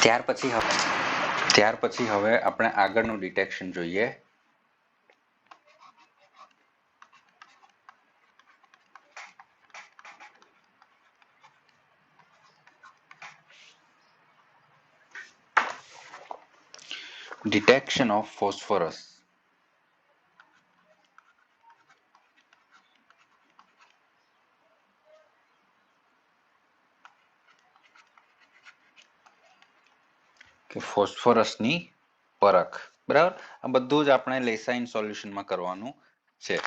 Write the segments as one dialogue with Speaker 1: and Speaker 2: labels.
Speaker 1: ત્યાર પછી હવે આપણે આગળનું ડિટેક્શન જોઈએ. Detection of phosphorus. કે ફોસ્ફરસની પરખ. બરાબર, આ બધું જ આપણે લેસાઇન સોલ્યુશનમાં કરવાનું છે.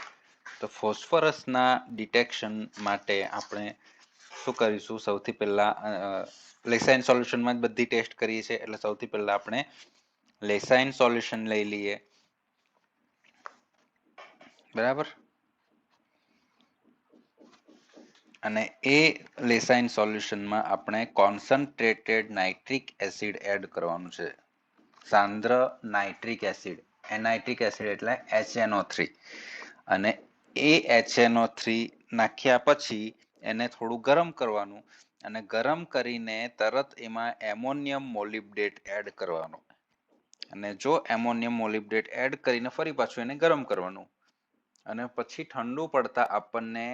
Speaker 1: તો ફોસ્ફરસના ડિટેક્શન માટે આપણે શું કરીશું? સૌથી પહેલા લેસાઇન સોલ્યુશનમાં જ બધી ટેસ્ટ કરીએ છીએ, એટલે સૌથી પહેલા આપણે લેસાઇન સોલ્યુશન લઈ લઈએ. બરાબર, અને એ લેસાઇન સોલ્યુશનમાં આપણે કોન્સન્ટ્રેટેડ નાઇટ્રિક એસિડ એડ કરવાનું છે. સાંદ્ર નાઇટ્રિક એસિડ. નાઇટ્રિક એસિડ એટલે HNO3. અને એ HNO3 નાખ્યા પછી એને થોડું ગરમ કરવાનું, અને ગરમ કરીને તરત એમાં એમોનિયમ મોલિબ્ડેટ એડ કરવાનું. અને જો એમોનિયમ મોલિબ્ડેટ એડ કરીને ફરી પાછું એને ગરમ કરવાનું, અને પછી ઠંડુ પડતા આપણને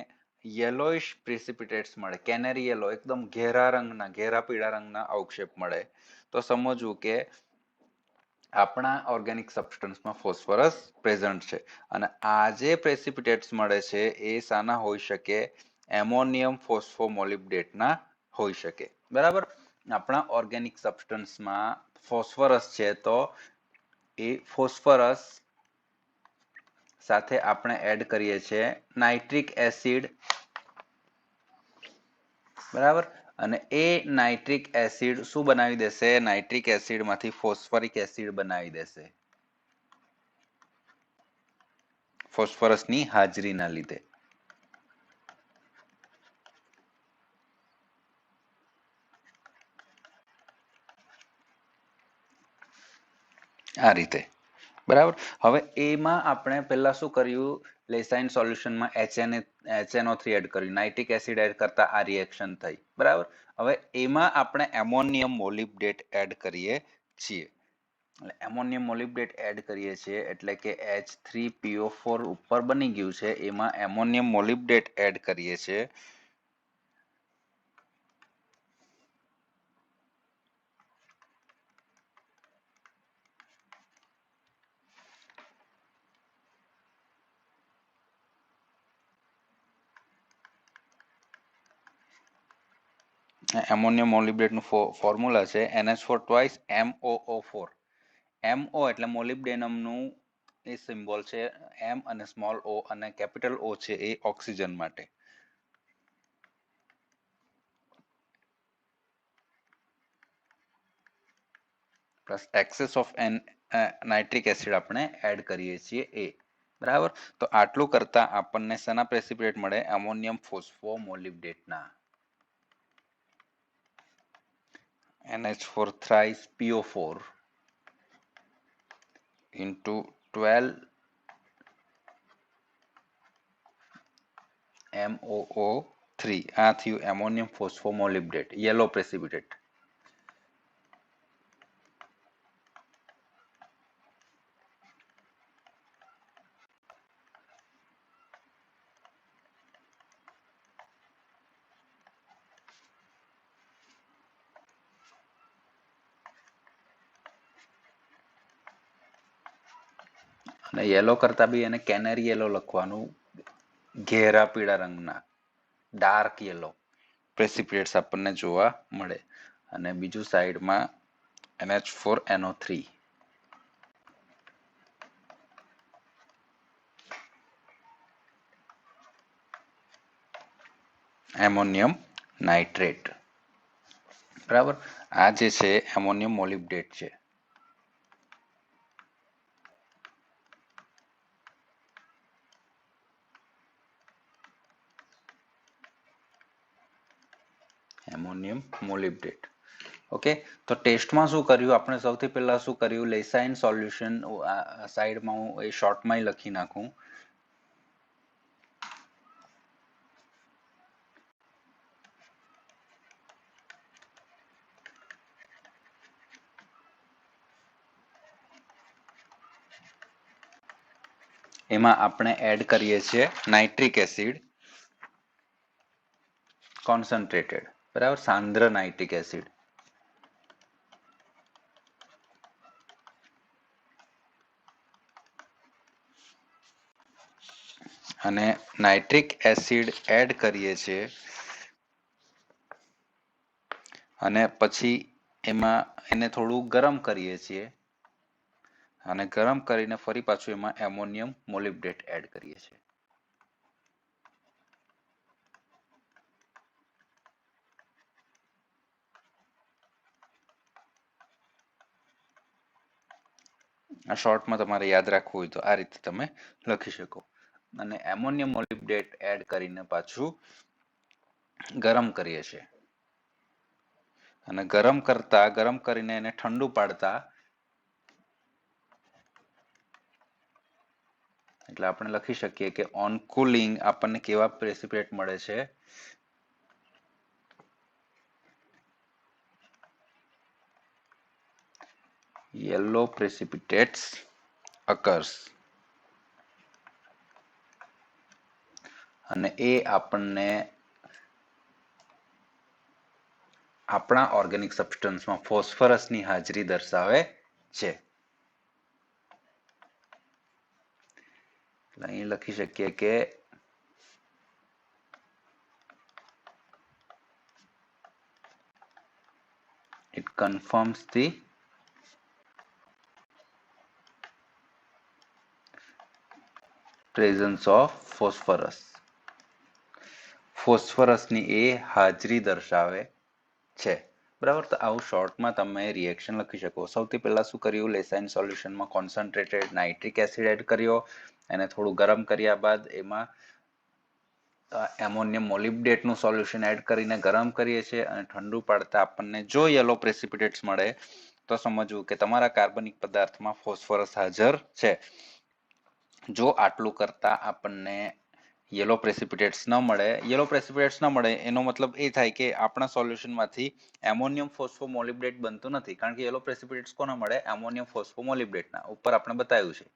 Speaker 1: યેલોઇશ પ્રેસિપિટેટ્સ મળે. કેનેરી યેલો, એકદમ ઘેરા રંગના, ઘેરા પીળા રંગના અવક્ષેપ મળે. તો સમજવું કે આપણા ઓર્ગેનિક સબસ્ટન્સમાં ફોસ્ફરસ પ્રેઝન્ટ છે. અને આ જે પ્રેસિપિટેટ્સ મળે છે એ શાના હોઈ શકે? એમોનિયમ ફોસ્ફોમોલિબ્ડેટના હોઈ શકે. બરાબર, આપણા ઓર્ગેનિક સબસ્ટન્સમાં ફોસ્ફરસ છે, તો એ ફોસ્ફરસ સાથે આપણે એડ કરીએ છીએ નાઇટ્રિક એસિડ. બરાબર, અને એ નાઇટ્રિક એસિડ શું બનાવી દેશે? નાઇટ્રિક એસિડમાંથી ફોસ્ફરિક એસિડ બનાવી દેશે, ફોસ્ફરસની હાજરીના લીધે. આ રીતે. બરાબર, હવે એમાં આપણે પહેલા શું કર્યું? લેસાઇન સોલ્યુશનમાં HNO3 એડ કર્યું, નાઇટ્રિક એસિડ એડ કરતા આ રિએક્શન થઈ. બરાબર, હવે એમાં આપણે એમોનિયમ મોલિબ્ડેટ એડ કરીએ છીએ. એમોનિયમ મોલિબ્ડેટ એડ કરીએ છીએ એટલે કે H3PO4 ઉપર બની ગયું છે, એમાં એમોનિયમ મોલિબ્ડેટ એડ કરીએ છીએ. એમોનિયમ મોલિબ્ડેટનું ફોર્મ્યુલા છે NH4 ટ્વાઇસ MOO4. MO એટલે મોલિબ્ડેનમનું એ સિમ્બોલ છે M, અને સ્મોલ o અને કેપિટલ O છે એ ઓક્સિજન માટે. Plus access of nitric acid આપણે એડ કરીએ છીએ એ. બરાબર, તો આટલું કરતા આપણને શેના પ્રેસિપિટેટ મળે? Ammonium ફોસ્ફોમોલિબ્ડેટના. NH4 thrice PO4 into 12 MOO3. આ થયું એમોનિયમ ફોસ્ફોમોલિબ્ડેટ, યેલો પ્રેસિપિટેટ. અને યેલો કરતા બી એને કેનેરી યેલો લખવાનું, ઘેરા પીળા રંગના, ડાર્ક યેલો પ્રેસિપિટેટ્સ આપણને જોવા મળે. અને બીજું સાઈડમાં NH4NO3, એમોનિયમ નાઇટ્રેટ. બરાબર, આ જે છે એમોનિયમ મોલિબ્ડેટ છે. એમોનિયમ મોલિબ્ડેટ. ઓકે, તો ટેસ્ટમાં શું કર્યું આપણે? સૌથી પહેલા શું કર્યું? લેસાઇન સોલ્યુશન સાઈડમાં હું એ શોર્ટમાં લખી નાખું. એમાં આપણે એડ કરીએ છીએ નાઇટ્રિક એસિડ કોન્સન્ટ્રેટેડ, બરાબર, સાંદ્ર નાઇટ્રિક એસિડ. અને નાઇટ્રિક એસિડ એડ કરીએ છીએ અને પછી એમાં એને થોડું ગરમ કરીએ છીએ અને ગરમ કરીને ફરી પાછું એમાં એમોનિયમ મોલિબ્ડેટ એડ કરીએ છીએ. આ શોર્ટમાં તમારે યાદ રાખવું હોય તો આ રીતે તમે લખી શકો. અને એમોનિયમ મોલિબ્ડેટ એડ કરીને પાછું ગરમ કરીએ છીએ અને ગરમ કરીને એને ઠંડુ પાડતા એટલે આપણે લખી શકીએ કે ઓન કુલિંગ આપણને કેવા પ્રેસિપિટેટ મળે છે? yellow precipitates occurs. અને એ આપણને આપણા ઓર્ગેનિક સબસ્ટન્સમાં ફોસ્ફરસની હાજરી દર્શાવે છે. અહીં લખી શકીએ કે it confirms the presence of phosphorus. ફોસ્ફરસની એ હાજરી દર્શાવે છે. બરાબર, તો આવું શોર્ટમાં તમે રિએક્શન લખી શકો. સૌથી પહેલા શું કર્યું? લેસાઇન સોલ્યુશનમાં કોન્સન્ટ્રેટેડ નાઇટ્રિક એસિડ એડ કર્યો, એને થોડું ગરમ કર્યા બાદ એમાં એમોનિયમ મોલિબ્ડેટનું સોલ્યુશન એડ કરીને ગરમ કરીએ છીએ અને ઠંડુ પાડતા આપણને જો યલો પ્રેસિપિટેટ્સ મળે તો સમજવું કે તમારા કાર્બનિક પદાર્થમાં ફોસ્ફરસ હાજર છે. જો આટલું કરતા આપણને યલો પ્રેસિપિટેટ્સ ન મળે એનો મતલબ એ થાય કે આપણા સોલ્યુશનમાંથી એમોનિયમ ફોસ્ફોમોલિબ્ડેટ બનતું નથી, કારણ કે યલો પ્રેસિપિટેટ્સ કોને મળે? એમોનિયમ ફોસ્ફોમોલિબ્ડેટના. ઉપર આપણે બતાવ્યું છે.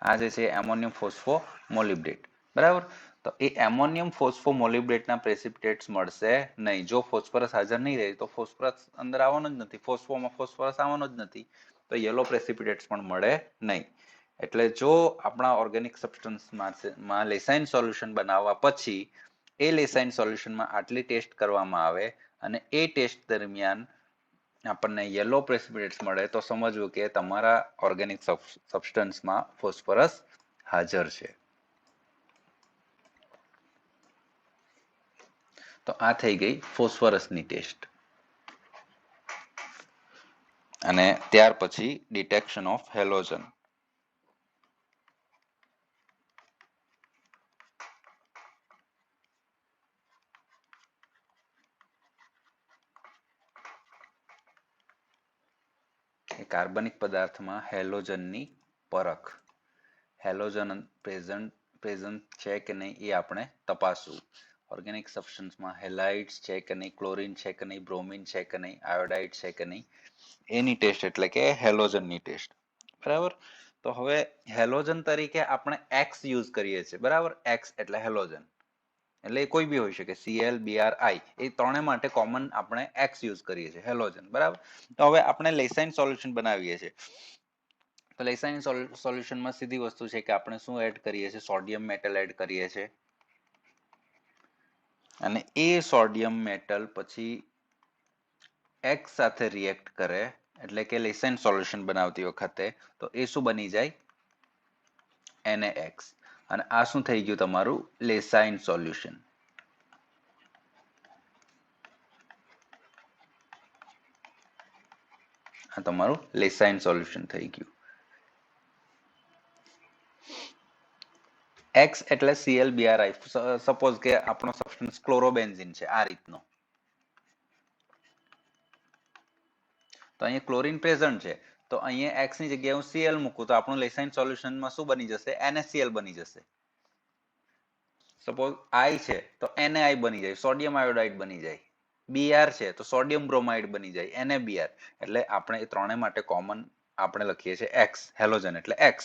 Speaker 1: આ જે છે એમોનિયમ ફોસ્ફોમોલિબ્ડેટ, બરાબર. તો એ એમોનિયમ ફોસ્ફોમોલિબ્ડેટના પ્રેસિપિટેટ્સ મળશે નહીં. જો ફોસ્ફરસ હાજર નહીં રહે તો ફોસ્ફરસ અંદર આવવાનો જ નથી, ફોસ્ફોમાં ફોસ્ફરસ આવવાનો જ નથી, તો યલો પ્રેસિપિટેટ્સ પણ મળે નહીં. એટલે જો આપણા ઓર્ગેનિક સબસ્ટન્સમાં લેસાઇન સોલ્યુશન બનાવવા પછી એ લેસાઇન સોલ્યુશનમાં આટલી ટેસ્ટ કરવામાં આવે અને એ ટેસ્ટ દરમિયાન આપણને યલો પ્રેસિપિટેટ્સ મળે તો સમજવું કે તમારા ઓર્ગેનિક સબસ્ટન્સમાં ફોસ્ફરસ હાજર છે. તો આ થઈ ગઈ ફોસ્ફરસની ટેસ્ટ. અને ત્યાર પછી ડિટેક્શન ઓફ હેલોજન. કાર્બનિક પદાર્થમાં હેલોજનની પરખ. હેલોજન પ્રેઝન્ટ છે કે નહીં એ આપણે તપાસવું. ઓર્ગેનિક સબસ્ટન્સમાં હેલાઇડ્સ છે કે નહીં, ક્લોરીન છે કે નહીં, બ્રોમિન છે કે નહીં, આયોડાઇડ છે કે નહીં, એની ટેસ્ટ એટલે કે હેલોજનની ટેસ્ટ. બરાબર. તો હવે હેલોજન તરીકે આપણે એક્સ યુઝ કરીએ છીએ, બરાબર. એક્સ એટલે હેલોજન, એટલે કોઈ બી હોઈ શકે, Cl Br I, એ ત્રણે માટે કોમન આપણે એક્સ યુઝ કરીએ છીએ, હેલોજન, બરાબર. તો હવે આપણે લેસાઇન સોલ્યુશન બનાવીએ છીએ. તો લેસાઇન સોલ્યુશનમાં સીધી વસ્તુ છે કે આપણે શું એડ કરીએ છીએ? સોડિયમ મેટલ એડ કરીએ છીએ. અને એ સોડિયમ મેટલ પછી એક્સ સાથે રિએક્ટ કરે, એટલે કે લેસાઇન સોલ્યુશન બનાવતી વખતે, તો એ શું બની જાય? NaX. અને આ શું થઈ ગયું? તમારું લેસાઇન સોલ્યુશન. આ તમારું લેસાઇન સોલ્યુશન થઈ ગયું. X એટલે ClBr. સપોઝ કે આપણો સબસ્ટન્સ ક્લોરોબેન્ઝીન છે, આ રીતનો. તો અહીંયા ક્લોરીન પ્રેઝન્ટ છે, તો અહીંયા X ની જગ્યાએ હું Cl મૂકું તો આપણું લેસાઇન સોલ્યુશનમાં શું બની જશે? NaCl બની જશે. સપોઝ I છે તો NaI બની જાય, સોડિયમ આયોડાઇડ બની જાય. Br છે તો સોડિયમ બ્રોમાઇડ બની જાય, NaBr. એટલે આપણે એ ત્રણે માટે કોમન આપણે લખીએ છીએ એક્સ, હેલોજન એટલે એક્સ,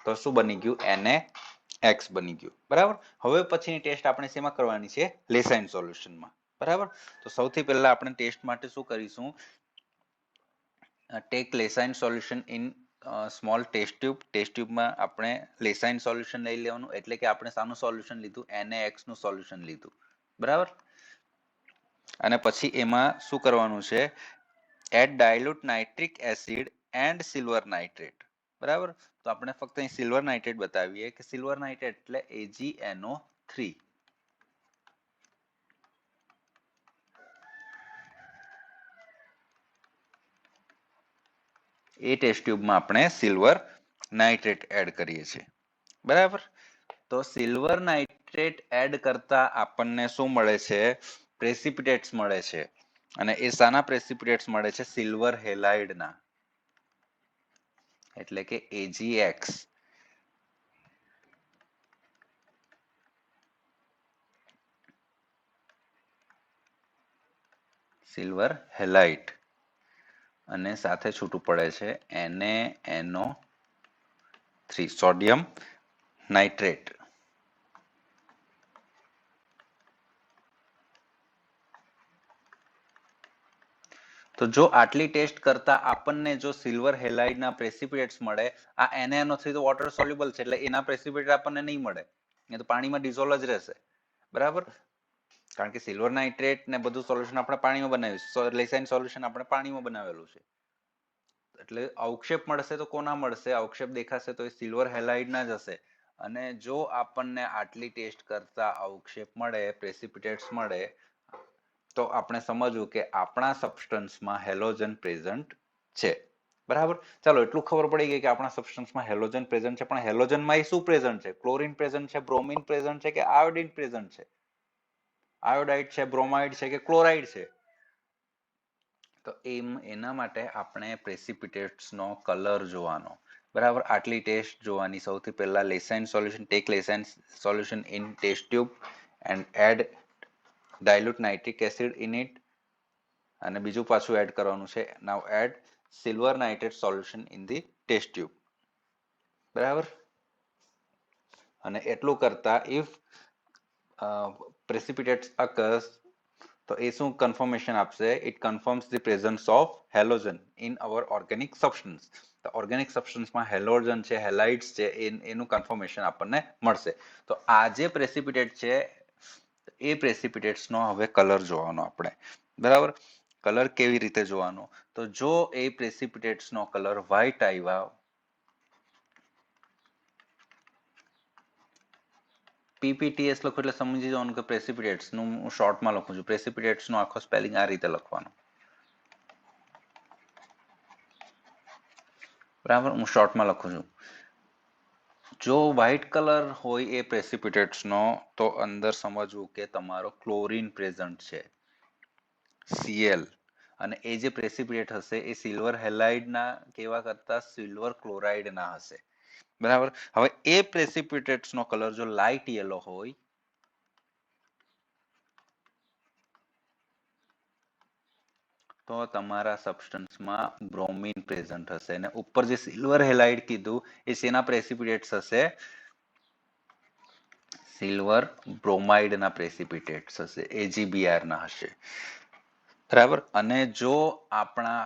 Speaker 1: તો શું બની ગયું NaX બની ગયું. બરાબર. હવે પછીની ટેસ્ટ આપણે શેમાં કરવાની છે? લેસાઇન સોલ્યુશનમાં. બરાબર. તો સૌથી પહેલા આપણે ટેસ્ટ માટે શું કરીશું? Take Lassaigne solution in small test tube. Test ટ્યુબમાં આપણે લેસાઇન સોલ્યુશન લઈ લેવાનું, એટલે કે આપણે શાનું સોલ્યુશન લીધું? NaX નું સોલ્યુશન લીધું. બરાબર. અને પછી એમાં શું કરવાનું છે? Add dilute nitric acid and silver nitrate. બરાબર. તો આપણે ફક્ત અહીં સિલ્વર નાઇટ્રેટ બતાવીએ કે સિલ્વર નાઇટ્રેટ એટલે AgNO3. એ ટેસ્ટ ટ્યુબમાં આપણે સિલ્વર નાઇટ્રેટ એડ કરીએ છીએ. બરાબર. તો સિલ્વર નાઇટ્રેટ એડ કરતા આપણને શું મળે છે? પ્રેસિપિટેટ્સ મળે છે. અને એ શાના પ્રેસિપિટેટ્સ મળે છે? સિલ્વર હેલાઇડના, એટલે કે AgX. સિલ્વર હેલાઇટ અને સાથે છૂટું પડે છે NaNO3, સોડિયમ નાઇટ્રેટ. તો જો આટલી ટેસ્ટ કરતા આપણને જો સિલ્વર હેલાઇડના પ્રેસિપિટેટ્સ મળે, આ NaNO3 તો વોટર સોલ્યુબલ છે એટલે એના પ્રેસિપિટેટ આપણને નહીં મળે, એ તો પાણીમાં ડિઝોલ્વ જ રહેશે. બરાબર. કારણ કે સિલ્વર નાઇટ્રેટ ને બધું સોલ્યુશન આપણે પાણીમાં બનાવ્યું, લેસાઇન સોલ્યુશન આપણે પાણીમાં બનાવેલું છે. એટલે અવક્ષેપ મળશે તો કોના મળશે? અવક્ષેપ દેખાશે તો એ સિલ્વર હેલાઇડના જ હશે. અને જો આપણને આટલી ટેસ્ટ કરતા અવક્ષેપ મળે, પ્રેસિપિટેટ્સ મળે, તો આપણે સમજવું કે આપણા સબસ્ટન્સમાં હેલોજન પ્રેઝન્ટ છે. બરાબર. ચાલો એટલું ખબર પડી ગઈ કે આપણા સબસ્ટન્સમાં હેલોજન પ્રેઝન્ટ છે, પણ હેલોજનમાં એ શું પ્રેઝન્ટ છે? ક્લોરીન પ્રેઝન્ટ છે, બ્રોમિન પ્રેઝન્ટ છે કે આયોડિન પ્રેઝન્ટ છે? આયોડાઇડ છે, બ્રોમાઇડ છે કે ક્લોરાઇડ છે? તો એના માટે આપણે પ્રેસિપિટેટ્સનો કલર જોવાનો. બરાબર. આટલી ટેસ્ટ જોવાની. સૌથી પહેલા Lassaigne solution, take Lassaigne solution in test tube and add dilute nitric acid in it. અને બીજું પાછું એડ કરવાનું છે, now add silver nitrate solution in the test tube. બરાબર. અને એટલું કરતા if precipitates occurs, તો એ શું કન્ફર્મેશન આપશે? It confirms the presence of halogen in our organic substance. તો ઓર્ગેનિક સબસ્ટન્સમાં હેલોજન છે, હેલાઇડ્સ છે, એનું કન્ફર્મેશન આપણને મળશે. તો આ જે પ્રેસિપિટેટ છે એ પ્રેસિપિટેટ્સનો હવે કલર જોવાનો આપણે. બરાબર. કલર કેવી રીતે જોવાનો? તો જો એ પ્રેસિપિટેટ્સનો કલર વ્હાઇટ આવ્યા, PPTS લખો એટલે સમજી જવાનું કે પ્રેસિપિટેટ્સ નું હું શોર્ટમાં લખું છું. પ્રેસિપિટેટ્સ નો આખો સ્પેલિંગ આ રીતે લખવાનો. બરાબર. હું શોર્ટમાં લખું છું. જો વ્હાઇટ કલર હોય એ પ્રેસિપિટેટ્સ નો, તો અંદર સમજવું કે તમારો ક્લોરીન પ્રેઝન્ટ છે, Cl. અને એ જે પ્રેસિપિટેટ હશે એ સિલ્વર હેલાઇડના કેવા કરતા સિલ્વર ક્લોરાઇડના હશે. બરાબર. હવે એ પ્રેસિપિટેટ્સનો કલર જો લાઇટ યેલો હોય, તો તમારા સબસ્ટન્સમાં બ્રોમિન પ્રેઝન્ટ હશે. અને ઉપર જે સિલ્વર હેલાઇડ કીધું એ શેના પ્રેસિપિટેટ્સ હશે? સિલ્વર બ્રોમાઇડના પ્રેસિપિટેટ્સ હશે, AgBr ના હશે. બરાબર. અને જો આપણા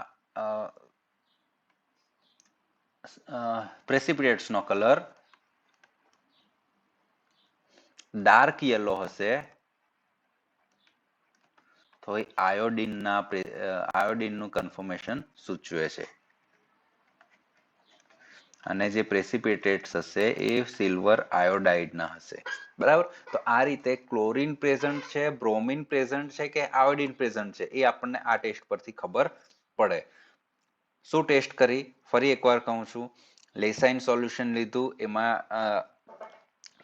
Speaker 1: પ્રેસિપિટેટ્સનો કલર ડાર્ક યેલો હશે, તો એ આયોડિનનું કન્ફર્મેશન સૂચવે છે. અને જે પ્રેસિપિટેટ્સ હશે એ સિલ્વર આયોડાઇડના હશે. બરાબર. તો આ રીતે ક્લોરીન પ્રેઝન્ટ છે, બ્રોમિન પ્રેઝન્ટ છે કે આયોડિન પ્રેઝન્ટ છે, એ આપણને આ ટેસ્ટ પરથી ખબર પડે. શું ટેસ્ટ કરી? ફરી એકવાર કહું છું. લેસાઇન સોલ્યુશન લીધું, એમાં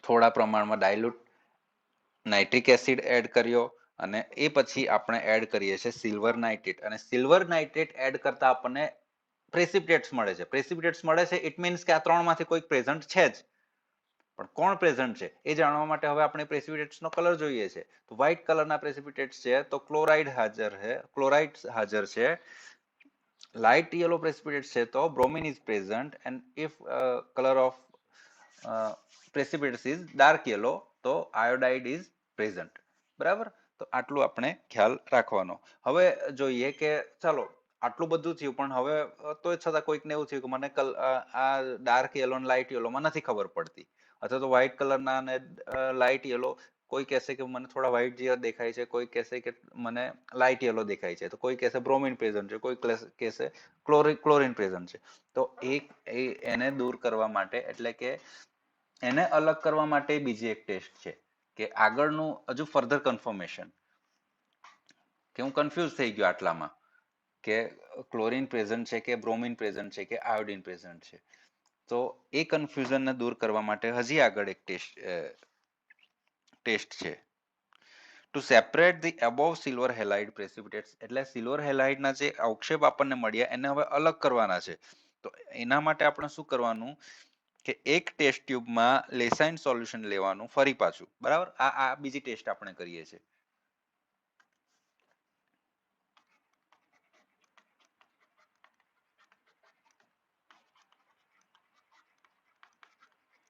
Speaker 1: થોડા પ્રમાણમાં ડાયલ્યુટ નાઇટ્રિક એસિડ એડ કર્યો, અને એ પછી આપણે એડ કરીએ છીએ સિલ્વર નાઇટ્રેટ. અને સિલ્વર નાઇટ્રેટ એડ કરતા આપણને પ્રેસિપિટેટ્સ મળે છે. પ્રેસિપિટેટ્સ મળે છે ઇટ મીન્સ કે આ ત્રણમાંથી કોઈ પ્રેઝન્ટ છે જ. પણ કોણ પ્રેઝન્ટ છે એ જાણવા માટે હવે આપણે પ્રેસિપિટેટ્સનો કલર જોઈએ છે. તો વ્હાઇટ કલરના પ્રેસિપિટેટ્સ છે તો ક્લોરાઇડ હાજર છે, ક્લોરાઇડ હાજર છે. લાઇટ યલો પ્રેસિપિટેટ છે તો bromine is present, and if colour of precipitates is dark yellow તો આયોડાઇડ ઇઝ પ્રેઝન્ટ. બરાબર, તો આટલું આપણે ખ્યાલ રાખવાનો. હવે જોઈએ કે ચાલો આટલું બધું થયું, પણ હવે તોય છતાં કોઈકને એવું થયું કે મને આ ડાર્ક યલો અને લાઇટ યલોમાં નથી ખબર પડતી, અથવા તો વ્હાઇટ કલરના અને લાઇટ યલો, કોઈ કહેશે કે મને થોડા વ્હાઇટ જેવા દેખાય છે, કોઈ કહેશે કે મને લાઇટ યલો દેખાય છે, તો કોઈ કહેશે બ્રોમિન પ્રેઝન્ટ છે, કોઈ કહેશે ક્લોરિન પ્રેઝન્ટ છે. તો એને દૂર કરવા માટે, એટલે કે એને અલગ કરવા માટે બીજી એક ટેસ્ટ છે કે આગળનું હજુ ફર્ધર કન્ફર્મેશન, કે હું કન્ફ્યુઝ થઈ ગયો આટલામાં કે ક્લોરિન પ્રેઝન્ટ છે કે બ્રોમિન પ્રેઝન્ટ છે કે આયોડિન પ્રેઝન્ટ છે. તો એ કન્ફ્યુઝનને દૂર કરવા માટે હજી આગળ એક ટેસ્ટ છે, to separate the above silver halide precipitates. એટલે સિલ્વર હેલાઇડના જે અવક્ષેપ આપણને મળ્યા એને હવે અલગ કરવાના છે. તો એના માટે આપણે શું કરવાનું કે એક ટેસ્ટ ટ્યુબમાં લેસાઇન સોલ્યુશન લેવાનું ફરી પાછું. બરાબર, આ બીજી ટેસ્ટ આપણે કરીએ છીએ.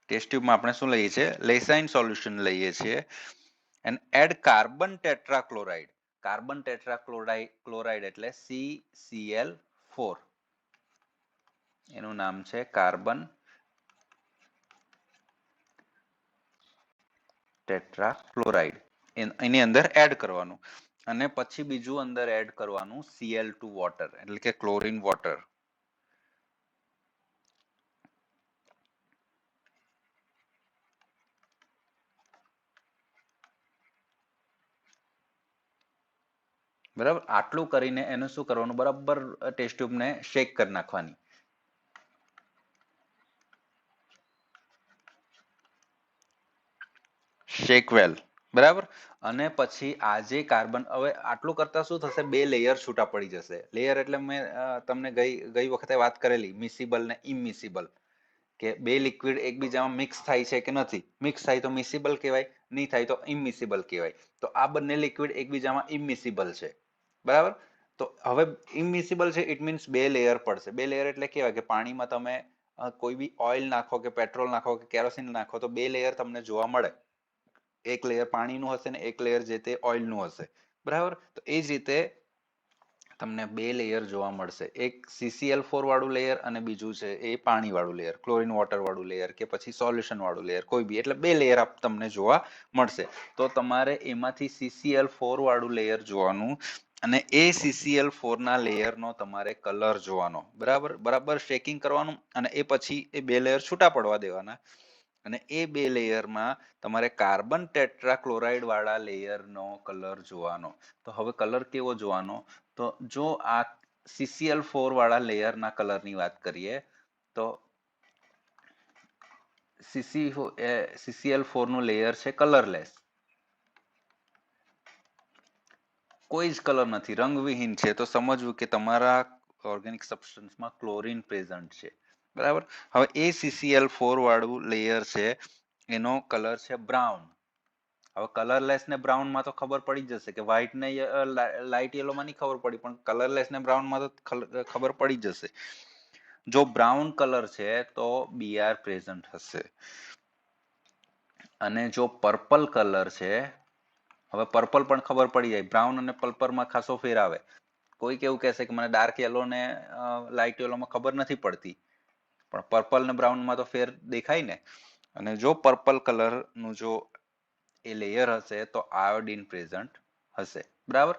Speaker 1: ટેસ્ટ ટ્યુબમાં આપણે શું લઈએ છીએ? લેસાઇન સોલ્યુશન લઈએ છીએ, and add carbon tetrachloride. Carbon tetrachloride એટલે CCl4, એનું નામ છે કાર્બન ટેટ્રાક્લોરાઇડ. એની અંદર એડ કરવાનું, અને પછી બીજું અંદર એડ કરવાનું Cl2 વોટર, એટલે કે ક્લોરીન વોટર. બરાબર, આટલું કરીને એને શું કરવાનું, બરાબર ટેસ્ટ ટ્યુબને શેક કરી નાખવાની. શેક વેલ. બરાબર, અને પછી આ જે કાર્બન, હવે આટલું કરતા શું થશે, બે લેયર છૂટા પડી જશે. લેયર એટલે મેં તમને ગઈ વખતે વાત કરેલી, મિસિબલ ને ઇમિસિબલ, કે બે લિક્વિડ એકબીજામાં મિક્સ થાય છે કે નથી. મિક્સ થાય તો મિસિબલ કહેવાય, નહીં થાય તો ઇમિસિબલ કહેવાય. તો આ બંને લિક્વિડ એકબીજામાં ઇમિસિબલ છે. બરાબર, તો હવે ઇમિસિબલ છે, ઇટ મીન્સ બે લેયર પડશે. બે લેયર એટલે કેવાય કે પાણીમાં તમે કોઈ બી ઓઇલ નાખો કે પેટ્રોલ નાખો કે કેરોસીન નાખો તો બે લેયર તમને જોવા મળે. એક લેયર પાણીનું હશે ને એક લેયર જે તે ઓઇલનું હશે. બરાબર, તો એ જ રીતે તમને બે લેયર જોવા મળશે, એક CCl4 વાળું લેયર અને બીજું છે એ પાણી વાળું લેયર, ક્લોરીન વોટર વાળું લેયર કે પછી સોલ્યુશન વાળું લેયર, કોઈ બી, એટલે બે લેયર તમને જોવા મળશે. તો તમારે એમાંથી CCl4 વાળું લેયર જોવાનું, અને એ CCl4 ના લેયરનો તમારે કલર જોવાનો. બરાબર, બરાબર શેકિંગ કરવાનું, અને એ પછી એ બે લેયર છૂટા પડવા દેવાના, અને એ બે લેયરમાં તમારે કાર્બન ટેટ્રાક્લોરાઇડ વાળા લેયરનો કલર જોવાનો. તો હવે કલર કેવો જોવાનો, તો જો આ CCl4 વાળા લેયરના કલરની વાત કરીએ તો CCl4 નું લેયર છે કલરલેસ, કોઈ જ કલર નથી, રંગવિહીન છે. તો સમજવું કે તમારા ઓર્ગેનિક સબસ્ટન્સમાં ક્લોરીન પ્રેઝન્ટ છે. બરાબર, હવે એ CCl4 વાળું લેયર છે એનો કલર છે બ્રાઉન. હવે કલરલેસ ને બ્રાઉન માં તો ખબર પડી જશે કે વ્હાઈટ ને લાઇટ યલો માં નહીં ખબર પડી, પણ કલરલેસ ને બ્રાઉન માં તો ખબર પડી જશે. જો બ્રાઉન કલર છે તો Br પ્રેઝન્ટ હશે, અને જો પર્પલ કલર છે, હવે પર્પલ પણ ખબર પડી જાય, બ્રાઉન અને પર્પલમાં ખાસો ફેર આવે. કોઈ કેવું કહેશે કે મને ડાર્ક યલો ને લાઇટ યલો માં ખબર નથી પડતી, પણ પર્પલ ને બ્રાઉન માં તો ફેર દેખાય ને. અને જો પર્પલ કલર નું જો એ લેયર હશે તો આયોડીન પ્રેઝન્ટ હશે. બરાબર,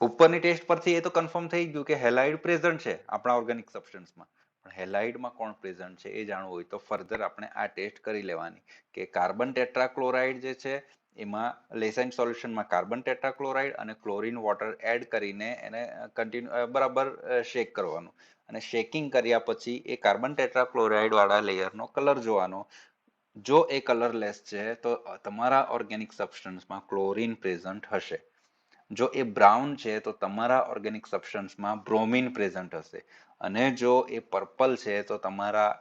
Speaker 1: ઉપરની ટેસ્ટ પરથી એ તો કન્ફર્મ થઈ ગયું કે હેલાઇડ પ્રેઝન્ટ છે આપણા ઓર્ગેનિક સબસ્ટન્સમાં. પણ હેલાઇડમાં કોણ પ્રેઝન્ટ છે એ જાણવું હોય તો ફર્ધર આપણે આ ટેસ્ટ કરી લેવાની, કે કાર્બન ટેટ્રાક્લોરાઇડ જે છે એમાં લેસાઇન સોલ્યુશનમાં કાર્બન ટેટ્રાક્લોરાઇડ અને ક્લોરીન વોટર એડ કરીને એને બરાબર શેક કરવાનું, અને શેકિંગ કર્યા પછી એ કાર્બન ટેટ્રાક્લોરાઇડ વાળા લેયરનો કલર જોવાનો. જો એ કલરલેસ છે તો તમારા ઓર્ગેનિક સબસ્ટન્સમાં ક્લોરીન પ્રેઝન્ટ હશે. જો એ બ્રાઉન છે તો તમારા ઓર્ગેનિક સબસ્ટન્સમાં બ્રોમિન પ્રેઝન્ટ હશે, અને જો એ પર્પલ છે તો તમારા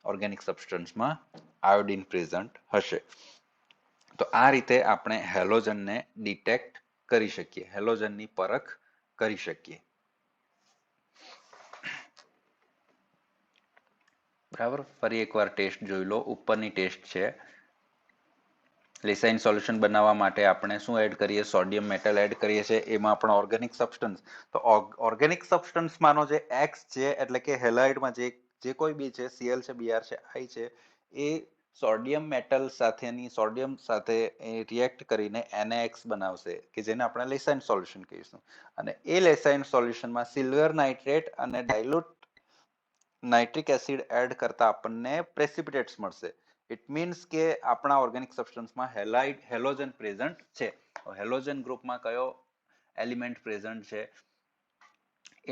Speaker 1: ઓર્ગેનિક સબસ્ટન્સમાં આયોડીન પ્રેઝન્ટ હશે. તો આ રીતે આપણે હેલોજનને ડિટેક્ટ કરી શકીએ, હેલોજનની પરખ કરી શકીએ. બરાબર, ફરી એકવાર ટેસ્ટ જોઈ લો. ઉપરની ટેસ્ટ છે. લેસાઇન સોલ્યુશન બનાવવા માટે આપણે શું એડ કરીએ? સોડિયમ મેટલ એડ કરીએ છીએ. એમાં આપણા ઓર્ગેનિક સબસ્ટન્સ, તો ઓર્ગેનિક સબસ્ટન્સમાંનો જે એક્સ છે એટલે કે હેલાઇડમાં જે કોઈ બી છે, સીએલ છે, બીઆર છે, આઈ છે, એ સોડિયમ મેટલ સાથેની સોડિયમ સાથે રિએક્ટ કરીને NaX બનાવશે કે જેને આપણે લેસાઇન સોલ્યુશન કહીશું. અને એ લેસાઇન સોલ્યુશનમાં સિલ્વર નાઇટ્રેટ અને ડાયલ્યુટ નાઇટ્રિક એસિડ એડ કરતા આપણને પ્રેસિપિટેટ્સ મળશે. ઇટ મીન્સ કે આપણા ઓર્ગેનિક સબસ્ટન્સમાં હેલોજન પ્રેઝન્ટ છે. હેલોજન ગ્રુપમાં કયો એલિમેન્ટ પ્રેઝન્ટ છે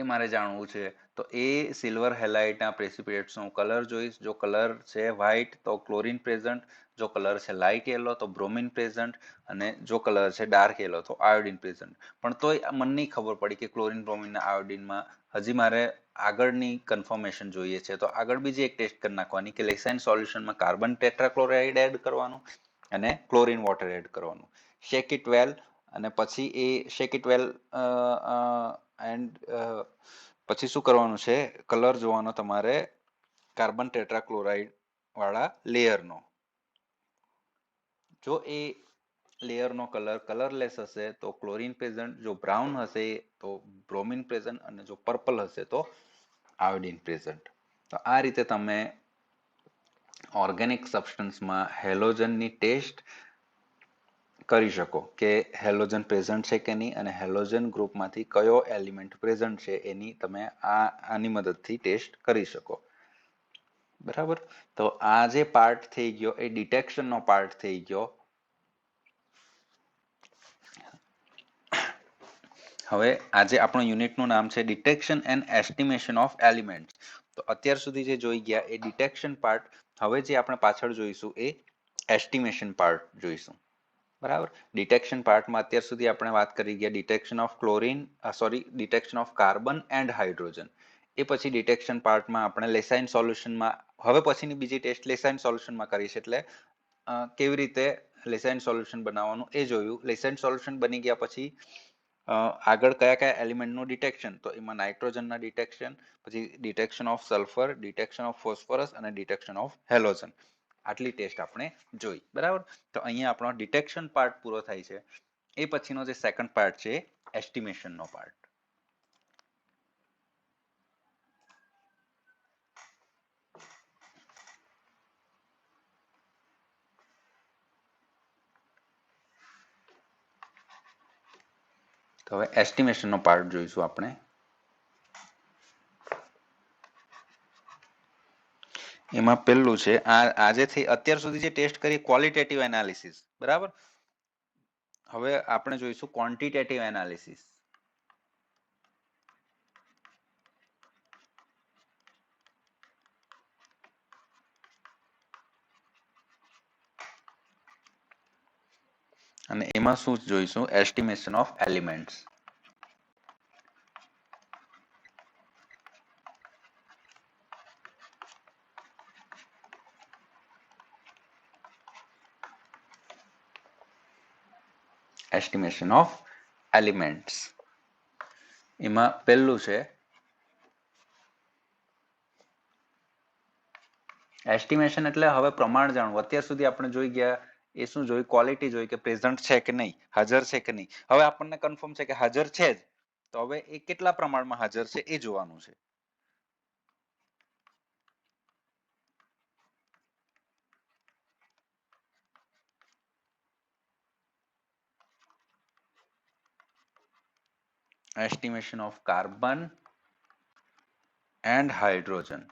Speaker 1: એ મારે જાણવું છે. તો એ સિલ્વર હેલાઇડના પ્રેસિપિટેટ્સનો કલર જોઈશ. જો કલર છે વ્હાઇટ તો ક્લોરીન પ્રેઝન્ટ, જો કલર છે લાઇટ યેલો તો બ્રોમિન પ્રેઝન્ટ, અને જો કલર છે ડાર્ક યેલો તો આયોડિન પ્રેઝન્ટ. પણ તોય મને નહીં ખબર પડી કે ક્લોરીન, બ્રોમિન, આયોડિનમાં હજી મારે આગળની કન્ફર્મેશન જોઈએ છે. તો આગળ બીજી એક ટેસ્ટ કરી નાખવાની કે લેસાઇન સોલ્યુશનમાં કાર્બન ટેટ્રાક્લોરાઇડ એડ કરવાનું અને ક્લોરીન વોટર એડ કરવાનું. શેક ઇટ વેલ, અને પછી એ શેક ઇટ વેલ એન્ડ પછી શું કરવાનું છે? કલર જોવાનો તમારે કાર્બન ટેટ્રાક્લોરાઇડ વાળા લેયરનો. જો એ લેયરનો કલર કલરલેસ હશે તો ક્લોરીન પ્રેઝન્ટ, જો બ્રાઉન હશે તો બ્રોમિન પ્રેઝન્ટ, અને જો પર્પલ હશે તો આયોડિન પ્રેઝન્ટ. તો આ રીતે તમે ઓર્ગેનિક સબસ્ટન્સમાં હેલોજનની ટેસ્ટ કરી શકો કે હેલોજન પ્રેઝન્ટ છે કે નહીં, અને હેલોજન ગ્રુપમાંથી કયો એલિમેન્ટ પ્રેઝન્ટ છે એની તમે આની મદદથી ટેસ્ટ કરી શકો. બરાબર. તો આ જે પાર્ટ થઈ ગયો એ ડિટેક્શનનો પાર્ટ થઈ ગયો. હવે આજે આપણું યુનિટનું નામ છે detection and estimation of elements. તો અત્યાર સુધી જે જોઈ ગયા એ ડિટેક્શન પાર્ટ. હવે જે આપણે પાછળ જોઈશું એ એસ્ટિમેશન પાર્ટ જોઈશું. બરાબર. ડિટેક્શન પાર્ટમાં અત્યાર સુધી આપણે વાત કરી ગયા detection of detection of carbon and hydrogen. એ પછી ડિટેક્શન પાર્ટમાં આપણે લેસાઇન સોલ્યુશનમાં, હવે પછીની બીજી ટેસ્ટ લેસાઇન સોલ્યુશનમાં કરીશ, એટલે કેવી રીતે લેસાઇન સોલ્યુશન બનાવવાનું એ જોયું. લેસાઇન સોલ્યુશન બની ગયા પછી આગળ કયા કયા એલિમેન્ટનું ડિટેક્શન, તો એમાં નાઇટ્રોજનના ડિટેક્શન, પછી detection of sulphur, detection of phosphorus અને ડિટેક્શન ઓફ હેલોજન. આટલી ટેસ્ટ આપણે જોઈ. બરાબર. તો અહીંયા આપણો ડિટેક્શન પાર્ટ પૂરો થાય છે. એ પછીનો જે સેકન્ડ પાર્ટ છે એસ્ટિમેશનનો પાર્ટ. તો હવે એસ્ટિમેશનનો પાર્ટ જોઈશું આપણે. એમાં પહેલું છે આજેથી અત્યાર સુધી જે ટેસ્ટ કરી ક્વોલિટેટિવ એનાલિસિસ. બરાબર. હવે આપણે જોઈશું ક્વોન્ટિટેટિવ એનાલિસિસ. અને એમાં શું જોઈશું? Estimation of elements. Estimation of elements. એમાં પહેલું છે એસ્ટિમેશન, એટલે હવે પ્રમાણ જાણવું. અત્યાર સુધી આપણે જોઈ ગયા એ શું જોયું? ક્વોલિટી જોઈ કે પ્રેઝન્ટ છે કે નહીં, હાજર છે કે નહીં. હવે આપણને કન્ફર્મ છે કે હાજર છે જ, તો હવે એ કેટલા પ્રમાણમાં હાજર છે એ જોવાનું છે. Estimation of carbon and hydrogen.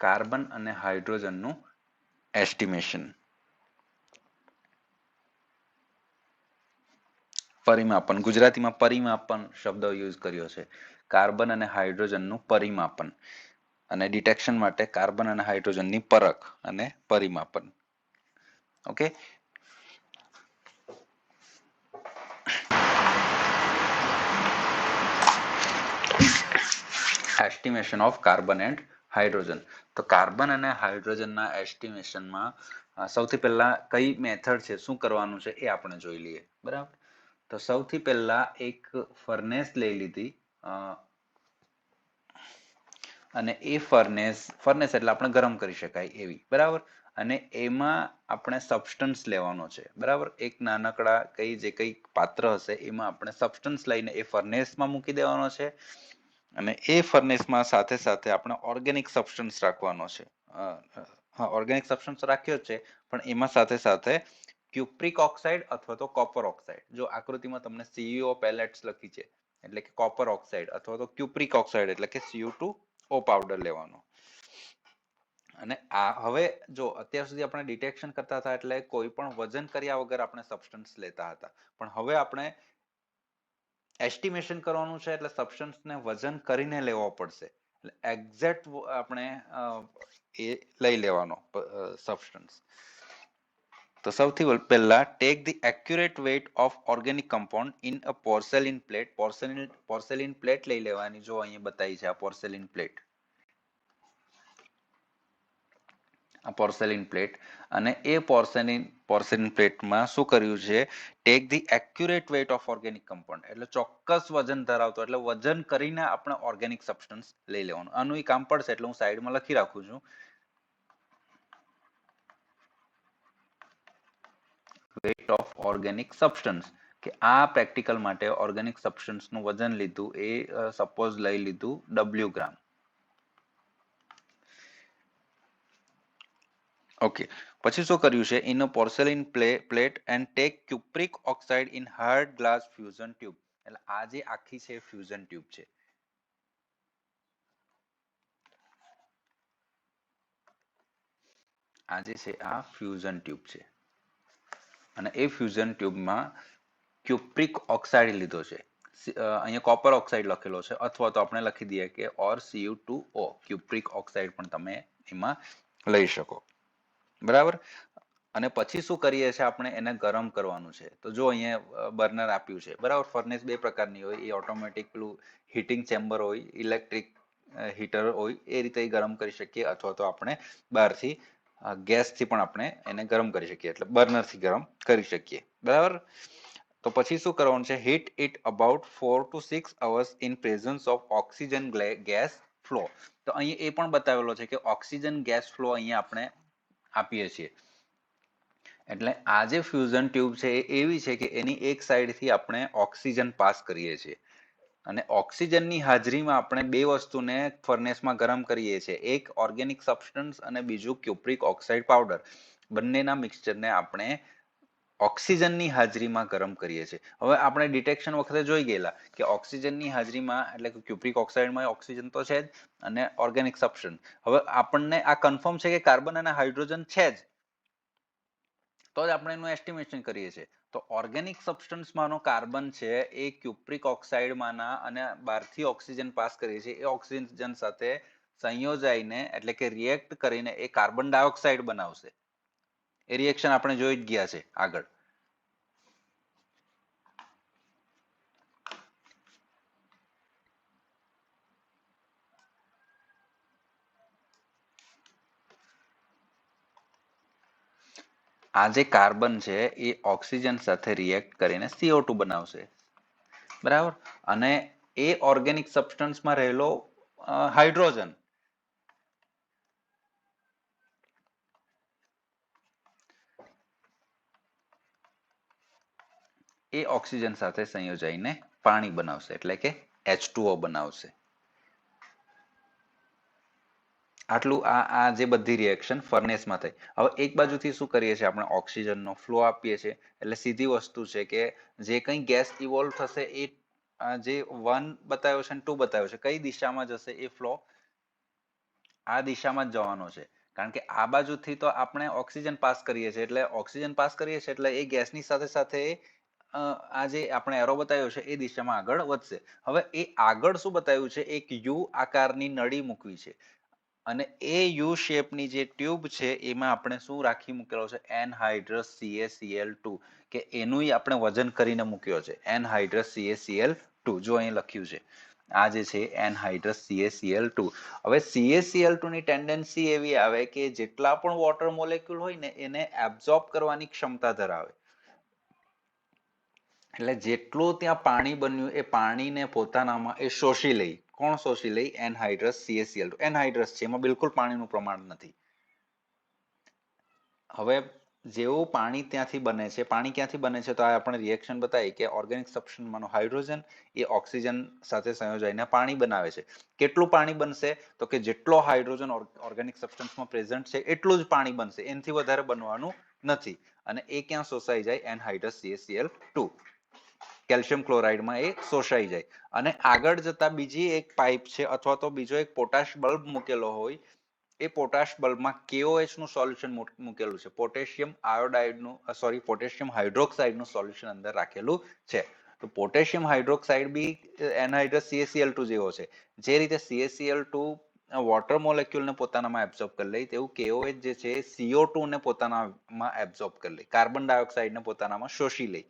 Speaker 1: Carbon અને હાઇડ્રોજનનું એસ્ટિમેશન. પરિમાપન, ગુજરાતીમાં પરિમાપન શબ્દ યુઝ કર્યો છે. કાર્બન અને હાઇડ્રોજનનું પરિમાપન, અને ડિટેક્શન માટે કાર્બન અને હાઇડ્રોજનની પરખ અને પરિમાપન. Okay. Estimation of carbon and hydrogen. તો કાર્બન અને હાઇડ્રોજનના એસ્ટિમેશનમાં સૌથી પહેલા કઈ મેથડ છે, શું કરવાનું છે એ આપણે જોઈ લઈએ. બરાબર. તો સૌથી પહેલા એક ફર્નેસ લઈ લીધી, અને એ ફર્નેસ એટલે આપણે ગરમ કરી શકાય એવી, બરાબર. અને એમાં આપણે સબસ્ટન્સ લેવાનો છે, બરાબર. એક નાનકડા જે કઈ પાત્ર હશે એમાં આપણે સબસ્ટન્સ લઈને એ ફર્નેસમાં મૂકી દેવાનો છે. અને એ ફર્નેસમાં સાથે સાથે આપણે ઓર્ગેનિક સબસ્ટન્સ રાખવાનો છે. હા, ઓર્ગેનિક સબસ્ટન્સ રાખ્યો છે, પણ એમાં સાથે સાથે ક્યુપ્રિક ઓક્સાઇડ અથવા તો કોપર ઓક્સાઇડ. જો આકૃતિમાં તમને સીયુઓ પેલેટ્સ લખી છે, એટલે કે કોપર ઓક્સાઇડ અથવા તો ક્યુપ્રિક ઓક્સાઇડ એટલે કે Cu2O પાવડર લેવાનો. અને આ હવે જો અત્યાર સુધી આપણે ડિટેક્શન કરતા હતા એટલે કોઈ પણ વજન કર્યા વગર આપણે સબસ્ટન્સ લેતા હતા, પણ હવે આપણે એસ્ટિમેશન કરવાનું છે એટલે સબસ્ટન્સને વજન કરીને લેવો પડશે. એટલે એક્ઝેક્ટ આપણે એ લઈ લેવાનો સબસ્ટન્સ. તો સૌથી પહેલા take the accurate weight of organic compound in a porcelain plate. Porcelain plate લઈ લેવાની. જો અહીંયા બતાવી છે આ પોર્સેલિન પ્લેટ, આ પોર્સેલિન પ્લેટ. અને એ પોર્સેલિન પ્લેટમાં શું કર્યું છે, take the accurate weight of organic compound એટલે ચોક્કસ વજન ધરાવતો, એટલે વજન કરીને આપણે ઓર્ગેનિક સબસ્ટન્સ લઈ લેવાનું. આનું કામ પડશે એટલે હું સાઈડમાં લખી રાખું છું. વેઇટ ઓફ ઓર્ગેનિક સબસ્ટન્સ, કે આ પ્રેક્ટિકલ માટે ઓર્ગેનિક સબસ્ટન્સ નું વજન લીધું એ સપોઝ લઈ લીધું W ગ્રામ. ઓકે, પછી શું કર્યું છે, in a porcelain plate and take cupric oxide in hard glass fusion tube. એટલે આ જે આખી છે ફ્યુઝન ટ્યુબ છે. આ જે છે આ ફ્યુઝન ટ્યુબ છે. અને એ ફ્યુઝન ટ્યુબમાં ક્યુપ્રિક ઓક્સાઇડ લીધો છે. અહીંયા કોપર ઓક્સાઇડ લખેલો છે, અથવા તો આપણે લખી દઈએ કે ઓર Cu2O, ક્યુપ્રિક ઓક્સાઇડ પણ તમે એમાં લઈ શકો, બરાબર. અને પછી શું કરીએ છીએ, આપણે એને ગરમ કરવાનું છે. તો જો અહીંયા બર્નર આપ્યું છે, બરાબર. ફર્નેસ બે પ્રકારની હોય, એ ઓટોમેટિક પેલું હીટિંગ ચેમ્બર હોય, ઇલેક્ટ્રિક હીટર હોય, એ રીતે ગરમ કરી શકીએ, અથવા તો આપણે બહારથી ગેસથી પણ આપણે એને ગરમ કરી શકીએ, એટલે બર્નરથી ગરમ કરી શકીએ, બરાબર. તો પછી શું કરવાનું છે, heat it about 4 to 6 hours in presence of oxygen gas flow. તો અહીં એ પણ બતાવેલો છે કે ઓક્સિજન ગેસ ફ્લો અહીંયા આપણે આપીએ છીએ. એટલે આ જે ફ્યુઝન ટ્યુબ છે એ એવી છે કે એની એક સાઈડથી આપણે ઓક્સિજન પાસ કરીએ છીએ, અને ઓક્સિજનની હાજરીમાં આપણે બે વસ્તુને ફર્નેસમાં ગરમ કરીએ છીએ, એક ઓર્ગેનિક સબસ્ટન્સ અને બીજું ક્યુપ્રિક ઓક્સાઇડ પાવડર. બંનેના મિક્સચરને આપણે ઓક્સિજનની હાજરીમાં ગરમ કરીએ છીએ. હવે આપણે ડિટેક્શન વખતે જોઈ ગયેલા કે ઓક્સિજનની હાજરીમાં એટલે કે ક્યુપ્રિક ઓક્સાઇડમાં ઓક્સિજન તો છે જ, અને ઓર્ગેનિક સબસ્ટન્સ. હવે આપણને આ કન્ફર્મ છે કે કાર્બન અને હાઇડ્રોજન છે જ, તો જ આપણે એનું એસ્ટિમેશન કરીએ છીએ. તો ઓર્ગેનિક સબસ્ટન્સમાંનો કાર્બન છે એ ક્યુપ્રિક ઓક્સાઇડમાંના અને બહારથી ઓક્સિજન પાસ કરીએ છીએ એ ઓક્સિજન સાથે સંયોજાઈને એટલે કે રિએક્ટ કરીને એ કાર્બન ડાયોક્સાઇડ બનાવશે. એ રિએક્શન આપણે જોઈ જ ગયા છે આગળ. આ જે કાર્બન છે એ ઓક્સિજન સાથે રિએક્ટ કરીને CO2 બનાવશે, બરાબર. અને એ ઓર્ગેનિક સબસ્ટન્સમાં રહેલો હાઇડ્રોજન એ ઓક્સિજન સાથે સંયોજાઈને પાણી બનાવશે, એટલે કે H2O બનાવશે. આટલું આ જે બધી રિએક્શન ફર્નેસમાં થઈ. હવે એક બાજુથી શું કરીએ છીએ, આપણે ઓક્સિજનનો ફ્લો આપીએ છીએ, એટલે સીધી વસ્તુ છે કે જે કંઈ ગેસ ઇવોલ્વ થશે એ જે 1 બતાવ્યો છે અને 2 બતાવ્યો છે, કઈ દિશામાં જશે એ ફ્લો? આ દિશામાં જ જવાનો છે. કારણ કે આ બાજુથી તો આપણે ઓક્સિજન પાસ કરીએ છીએ, એટલે ઓક્સિજન પાસ કરીએ છીએ એટલે એ ગેસની સાથે સાથે આ જે આપણે એરો બતાવ્યો છે એ દિશામાં આગળ વધશે. હવે એ આગળ શું બતાવ્યું છે, એક યુ આકારની નળી મૂકવી છે, અને એ યુ શેપની જે ટ્યુબ છે એમાં આપણે શું રાખી મૂકેલો છે, એનહાઇડ્રસ CaCl2, કે એનું આપણે વજન કરીને મૂક્યો છે, એનહાઇડ્રસ CaCl2. જો અહીં લખ્યું છે આ જે છે એનહાઇડ્રસ CaCl2. હવે CaCl2 ની ટેન્ડન્સી એવી આવે કે જેટલા પણ વોટર મોલેક્યુલ હોય ને એને એબ્ઝોર્બ કરવાની ક્ષમતા ધરાવે. એટલે જેટલું ત્યાં પાણી બન્યું એ પાણીને પોતાનામાં એ શોષી લે. કોણ શોષી લે? એનહાઇડ્રસ CaCl2. એનહાઇડ્રસ છે, એમાં બિલકુલ પાણીનું પ્રમાણ નથી. હવે જેવું પાણી ત્યાંથી બને છે, પાણી ક્યાંથી બને છે? તો આ આપણે રિએક્શન બતાવી કે ઓર્ગેનિક સબસ્ટન્સમાંનો હાઇડ્રોજન એ ઓક્સિજન સાથે સંયોજાઈને પાણી બનાવે છે. કેટલું પાણી બનશે? તો કે જેટલો હાઇડ્રોજન ઓર્ગેનિક સબસ્ટન્સમાં પ્રેઝન્ટ છે એટલું જ પાણી બનશે, એનાથી વધારે બનવાનું નથી. અને એ ક્યાં શોષાઈ જાય? એનહાઇડ્રસ CaCl2 કેલ્શિયમ ક્લોરાઇડમાં એ શોષાઈ જાય. અને આગળ જતા બીજી એક પાઇપ છે અથવા તો બીજો એક પોટાશ બલ્બ મૂકેલો હોય, એ પોટાશ બલ્બમાં KOH નું સોલ્યુશન મૂકેલું છે. પોટેશિયમ આયોડાઇડનું પોટેશિયમ હાઇડ્રોક્સાઇડનું સોલ્યુશન અંદર રાખેલું છે. તો પોટેશિયમ હાઇડ્રોક્સાઇડ બી એનહાઇડ્રસ CaCl2 જેવો છે. જે રીતે CaCl2 વોટર મોલેક્યુલને પોતાનામાં એબ્ઝોર્બ કરી લે, તેવું KOH જે છે CO2 ને પોતાનામાં એબ્ઝોર્બ કરી લે, કાર્બન ડાયોક્સાઇડને પોતાનામાં શોષી લે.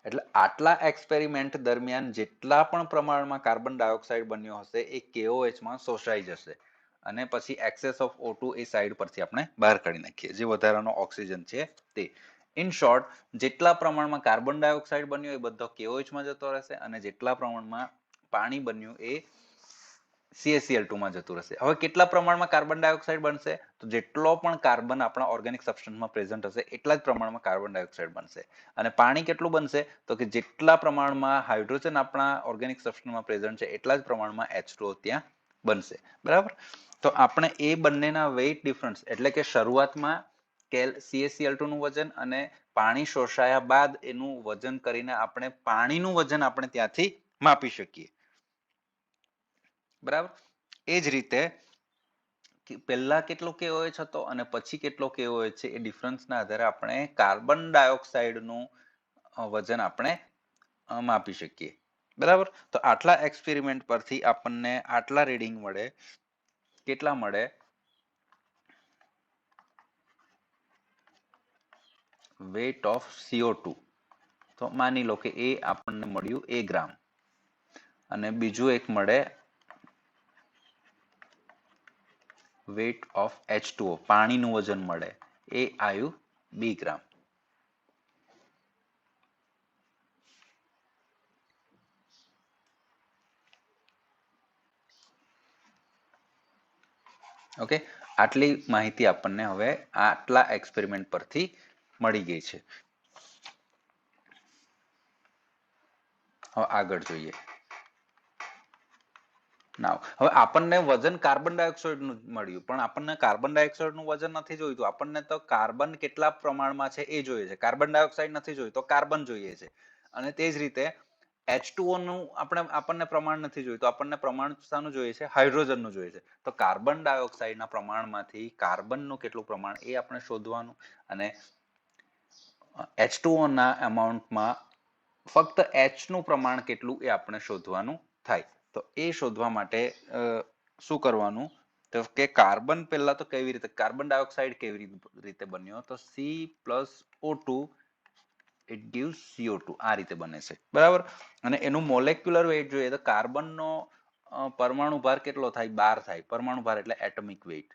Speaker 1: એટલે આટલા એક્સપેરિમેન્ટ દરમિયાન જેટલા પણ પ્રમાણમાં કાર્બન ડાયોક્સાઇડ બન્યો હશે એ KOH માં શોષાઈ જશે. અને પછી access of O2 A side પરથી આપણે બહાર કાઢી નાખીએ, જે વધારાનો ઓક્સિજન છે તે. ઇન શોર્ટ, જેટલા પ્રમાણમાં કાર્બન ડાયોક્સાઇડ બન્યો એ બધો KOH માં જતો રહેશે, અને જેટલા પ્રમાણમાં પાણી બન્યું એ CaCl2 માં જતું રહેશે. હવે કેટલા પ્રમાણમાં કાર્બન ડાયોક્સાઇડ બનશે? તો જેટલો પણ કાર્બન આપણા ઓર્ગેનિક સબસ્ટન્સમાં પ્રેઝન્ટ હશે એટલા જ પ્રમાણમાં કાર્બન ડાયોક્સાઇડ બનશે. અને પાણી કેટલું બનશે? તો કે જેટલા પ્રમાણમાં હાઇડ્રોજન આપણા ઓર્ગેનિક સબસ્ટન્સમાં પ્રેઝન્ટ છે એટલા જ પ્રમાણમાં H2O ત્યાં બનશે. બરાબર? તો આપણે એ બંનેના વેઇટ ડિફરન્સ, એટલે કે શરૂઆતમાં CaCl2 નું વજન અને પાણી શોષાયા બાદ એનું વજન કરીને આપણે પાણીનું વજન આપણે ત્યાંથી માપી શકીએ. બરાબર? એ જ રીતે પહેલા કેટલો KOH હતો અને પછી કેટલો KOH છે, એ ડિફરન્સના આધારે આપણે કાર્બન ડાયોક્સાઇડનું વજન આપણે માપી શકીએ. બરાબર? તો આટલા એક્સપેરિમેન્ટ પરથી આપણને આટલા રીડિંગ મળે. કેટલા મળે? Weight of CO2. તો માની લો કે એ આપણને મળ્યું A ગ્રામ, અને બીજું એક મળે વેટ ઓફ H2O, પાણીનું વજન મળે, એ આવ્યું B ગ્રામ. ઓકે, આટલી માહિતી આપણને હવે આટલા એક્સપેરિમેન્ટ પરથી મળી ગઈ છે. હવે આગળ જોઈએ. હવે આપણને વજન કાર્બન ડાયોક્સાઇડ નું મળ્યું, પણ આપણને કાર્બન ડાયોક્સાઇડ નું વજન નથી જોઈતું. આપણને તો કાર્બન કેટલા પ્રમાણમાં છે એ જોઈએ છે. કાર્બન ડાયોક્સાઇડ નથી જોઈતું, તો કાર્બન જોઈએ છે. અને તે જ રીતે H2O નું આપણને પ્રમાણ નથી જોઈતું, આપણને પ્રમાણ શાનું જોઈએ છે? હાઇડ્રોજનનું જોઈએ છે. તો કાર્બન ડાયોક્સાઇડના પ્રમાણમાંથી કાર્બનનું કેટલું પ્રમાણ એ આપણે શોધવાનું, અને H2O ના અમાઉન્ટમાં ફક્ત H નું પ્રમાણ કેટલું એ આપણે શોધવાનું થાય. તો એ શોધવા માટે શું કરવાનું? તો કે કાર્બન પહેલા તો કેવી રીતે, કાર્બન ડાયોક્સાઇડ કેવી રીતે બન્યો? તો C+O2 it gives CO2, આ રીતે બને છે. બરાબર? અને એનું મોલેક્યુલર વેઇટ જોઈએ તો કાર્બનનો પરમાણુ ભાર કેટલો થાય? 12 થાય. પરમાણુ ભાર એટલે એટમિક વેઇટ.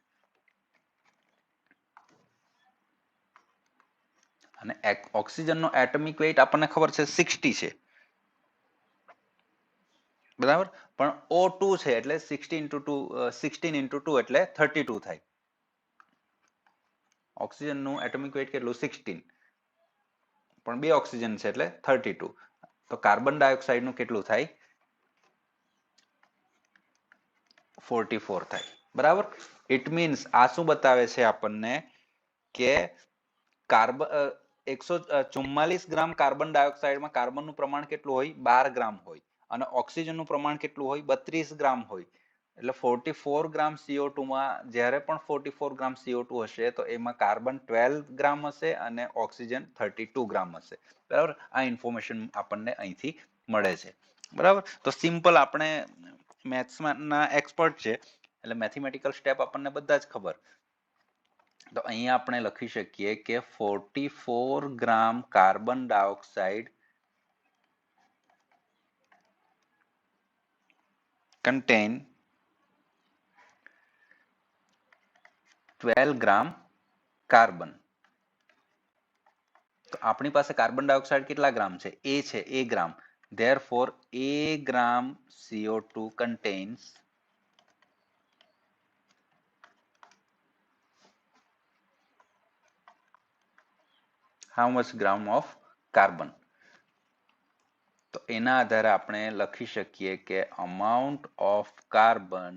Speaker 1: અને ઓક્સિજનનો એટમિક વેઇટ આપણને ખબર છે 60 છે. બરાબર? પણ O2 છે એટલે 16 into 2 એટલે 32 થાય. ઓક્સિજનનું એટમિક વેઇટ કેટલું? 16, પણ બે ઓક્સિજન છે એટલે 32. તો કાર્બન ડાયોક્સાઇડનું કેટલું થાય? 44 થાય. બરાબર? ઇટ મીન્સ આ શું બતાવે છે આપણને કે 144 ગ્રામ કાર્બન ડાયોક્સાઇડમાં કાર્બનનું પ્રમાણ કેટલું હોય? 12 ગ્રામ હોય. અને ઓક્સિજનનું પ્રમાણ કેટલું હોય? 32 ગ્રામ હોય. એટલે 44 ગ્રામ CO2 માં જ્યારે પણ 44 ગ્રામ CO2 હશે તો એમાં કાર્બન 12 ગ્રામ હશે અને ઓક્સિજન 32 ગ્રામ હશે. બરાબર? આ ઇન્ફોર્મેશન આપણને અહીંથી મળે છે. બરાબર? તો સિમ્પલ, આપણે મેથ્સના એક્સપર્ટ છે એટલે મેથેમેટિકલ સ્ટેપ આપણને બધા જ ખબર. તો અહીંયા આપણે લખી શકીએ કે 44 ગ્રામ કાર્બન ડાયોક્સાઇડ contain 12 ગ્રામ કાર્બન. તો આપણી પાસે કાર્બન ડાયોક્સાઇડ કેટલા ગ્રામ છે? એ છે એ ગ્રામ. Therefore, a gram CO2 contains how much gram of carbon? તો એના આધારે આપણે લખી શકીએ કે amount of carbon,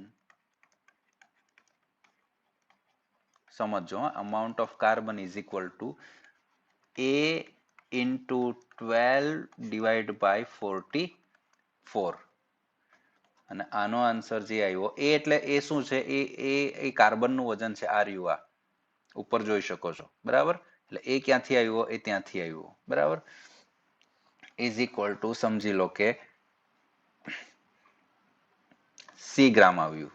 Speaker 1: સમજો, amount of carbon is equal to a into 12 divided by 44. અને આનો આન્સર જે આવ્યો એ એટલે એ શું છે? એ કાર્બનનું વજન છે. આ રહ્યું, આ ઉપર જોઈ શકો છો, બરાબર? એટલે એ ક્યાંથી આવ્યો? એ ત્યાંથી આવ્યો, બરાબર? ઇઝ ઇક્વલ ટુ સમજી લો કે સી ગ્રામ આવ્યું.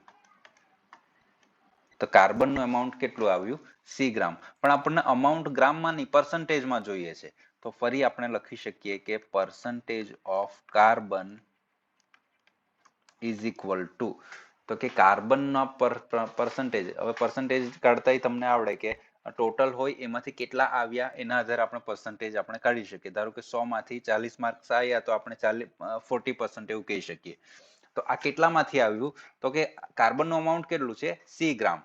Speaker 1: તો કાર્બનનું અમાઉન્ટ કેટલું આવ્યું? સી ગ્રામ. પણ આપણને અમાઉન્ટ ગ્રામમાં નહીં, પર્સન્ટેજમાં જોઈએ છે. તો ફરી આપણે લખી શકીએ કે percentage of carbon is equal to, તો કે કાર્બનના પર્સન્ટેજ, હવે પર્સન્ટેજ કાઢતા તમને આવડે કે ટોટલ હોય એમાંથી કેટલા આવ્યા એના આધારે આપણે પર્સન્ટેજ આપણે કાઢી શકીએ. ધારો કે 100 માંથી 40 માર્ક્સ આવ્યા તો આપણે 40% એવું કહી શકીએ. તો આ કેટલામાંથી આવ્યું? તો કે કાર્બનનું અમાઉન્ટ કેટલું છે? સી ગ્રામ.